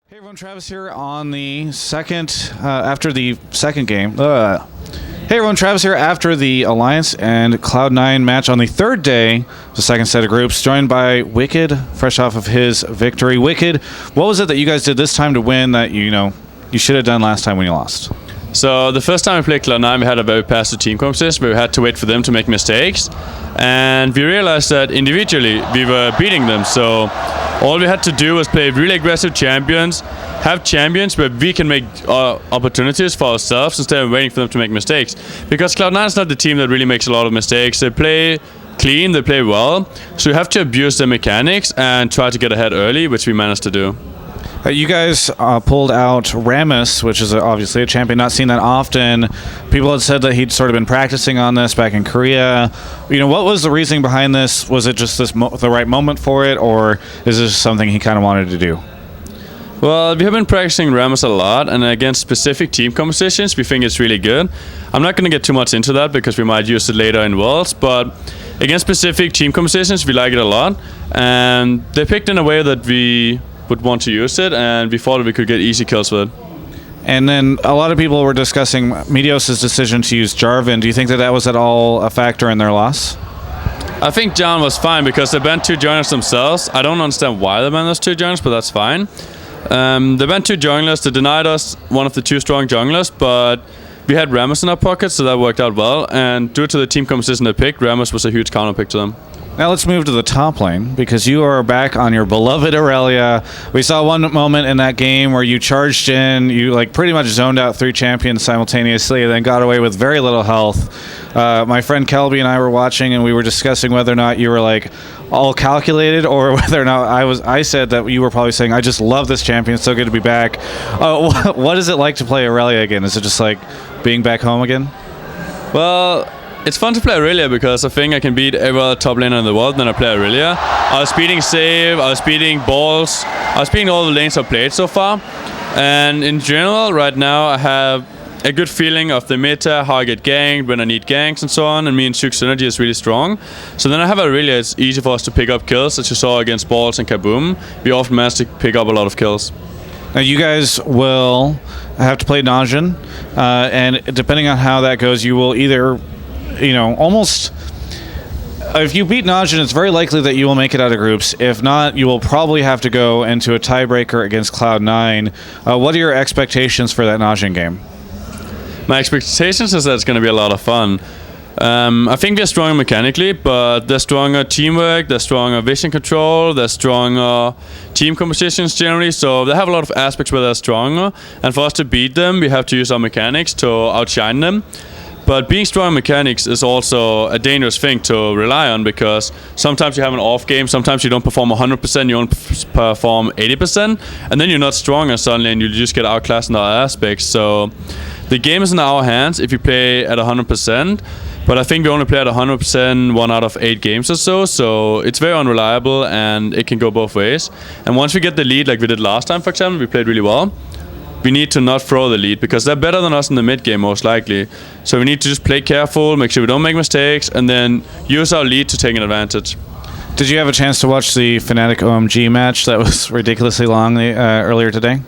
Hey everyone, Travis here on the second, after the second game. Hey everyone, Travis here after the Alliance and Cloud9 match on the third day, the second set of groups, joined by Wickd, fresh off of his victory. Wickd, what was it that you guys did this time to win that you should have done last time when you lost? So the first time we played Cloud9, we had a very passive team competition where we had to wait for them to make mistakes. And we realized that individually we were beating them. So all we had to do was play really aggressive champions, have champions where we can make opportunities for ourselves instead of waiting for them to make mistakes. Because Cloud9 is not the team that really makes a lot of mistakes. They play clean, they play well. So you have to abuse their mechanics and try to get ahead early, which we managed to do. You guys pulled out Rammus, which is obviously a champion, not seen that often. People had said that he'd sort of been practicing on this back in Korea. What was the reasoning behind this? Was it just the right moment for it, or is this something he kind of wanted to do? Well, we have been practicing Rammus a lot, and against specific team compositions, we think it's really good. I'm not going to get too much into that because we might use it later in Worlds, but against specific team compositions, we like it a lot. And they picked in a way that we would want to use it, and we thought we could get easy kills with it. And then a lot of people were discussing Meteos' decision to use Jarvan. Do you think that was at all a factor in their loss? I think Jarvan was fine because they banned 2 junglers themselves. I don't understand why they banned those 2 junglers, but that's fine. They banned 2 junglers. They denied us one of the 2 strong junglers, but we had Rammus in our pocket, so that worked out well. And due to the team composition they picked, Rammus was a huge counter pick to them. Now let's move to the top lane, because you are back on your beloved Aurelia. We saw one moment in that game where you charged in, you pretty much zoned out 3 champions simultaneously, and then got away with very little health. My friend Kelby and I were watching, and we were discussing whether or not you were all calculated, or whether or not I said that you were probably saying, I just love this champion, it's so good to be back. What is it like to play Aurelia again? Is it just like being back home again? Well, it's fun to play Aurelia because I think I can beat every other top laner in the world when I play Aurelia. I was beating Save, I was beating Balls, I was beating all the lanes I've played so far. And in general, right now, I have a good feeling of the meta, how I get ganked, when I need ganks and so on, and me and Shuk's synergy is really strong. So then I have Aurelia, it's easy for us to pick up kills, as you saw against Balls and Kaboom. We often manage to pick up a lot of kills. Now you guys will have to play Najin, and depending on how that goes, you will either almost, if you beat Najin, it's very likely that you will make it out of groups. If not, you will probably have to go into a tiebreaker against Cloud9. What are your expectations for that Najin game? My expectations is that it's going to be a lot of fun. I think they're stronger mechanically, but they're stronger teamwork, they're stronger vision control, they're stronger team compositions generally, so they have a lot of aspects where they're stronger, and for us to beat them, we have to use our mechanics to outshine them. But being strong in mechanics is also a dangerous thing to rely on, because sometimes you have an off game, sometimes you don't perform 100%, you don't perform 80%, and then you're not stronger suddenly and you just get outclassed in other aspects. So the game is in our hands if you play at 100%, but I think we only play at 100% 1 out of 8 games or so it's very unreliable and it can go both ways. And once we get the lead, like we did last time, for example, we played really well. We need to not throw the lead because they're better than us in the mid game most likely. So we need to just play careful, make sure we don't make mistakes, and then use our lead to take an advantage. Did you have a chance to watch the Fnatic OMG match that was ridiculously long earlier today?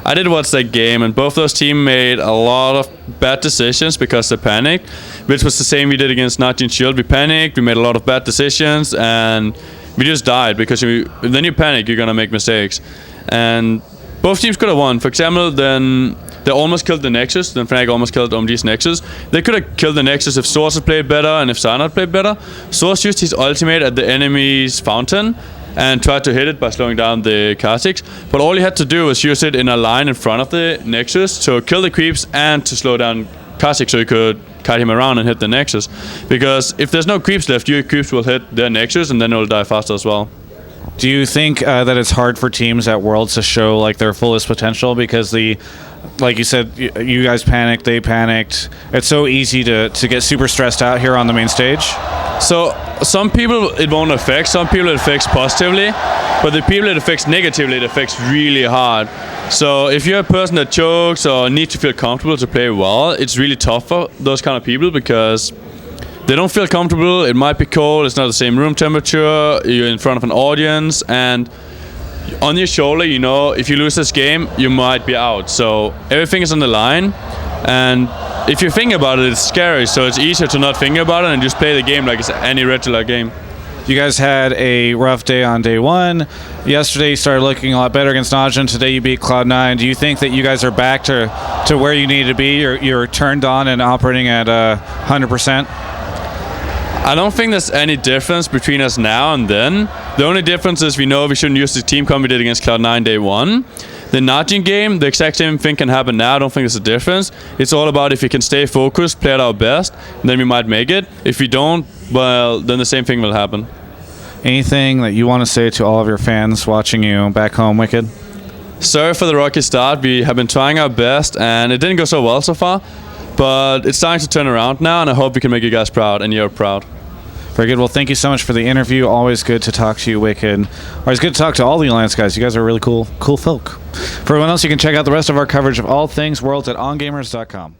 I did watch that game, and both those teams made a lot of bad decisions because they panicked, which was the same we did against Najin Shield. We panicked, we made a lot of bad decisions, and we just died because then you panic, you're going to make mistakes. And both teams could have won. For example, then they almost killed the Nexus. Then Fnatic almost killed OMG's Nexus. They could have killed the Nexus if Source had played better and if Cyanide played better. Source used his ultimate at the enemy's fountain and tried to hit it by slowing down the Kha'Zix. But all he had to do was use it in a line in front of the Nexus to kill the creeps and to slow down Kha'Zix so he could kite him around and hit the Nexus. Because if there's no creeps left, your creeps will hit their Nexus and then it will die faster as well. Do you think that it's hard for teams at Worlds to show their fullest potential because like you said, you guys panicked, they panicked. It's so easy to get super stressed out here on the main stage? So some people it won't affect, some people it affects positively, but the people it affects negatively, it affects really hard. So if you're a person that chokes or needs to feel comfortable to play well, it's really tough for those kind of people because they don't feel comfortable, it might be cold, it's not the same room temperature, you're in front of an audience, and on your shoulder, you know, if you lose this game, you might be out. So everything is on the line, and if you think about it, it's scary. So it's easier to not think about it and just play the game like it's any regular game. You guys had a rough day on day one. Yesterday you started looking a lot better against Najin. Today you beat Cloud9. Do you think that you guys are back to where you need to be? You're turned on and operating at 100%? I don't think there's any difference between us now and then. The only difference is we know we shouldn't use the team comp we did against Cloud9 day one. The Najin game, the exact same thing can happen now. I don't think there's a difference. It's all about if we can stay focused, play at our best, then we might make it. If we don't, well, then the same thing will happen. Anything that you want to say to all of your fans watching you back home, Wickd? Sorry for the rocky start. We have been trying our best, and it didn't go so well so far. But it's starting to turn around now, and I hope we can make you guys proud, and you're proud. Very good. Well, thank you so much for the interview. Always good to talk to you, Wickd. Always good to talk to all the Alliance guys. You guys are really cool folk. For everyone else, you can check out the rest of our coverage of all things Worlds at ongamers.com.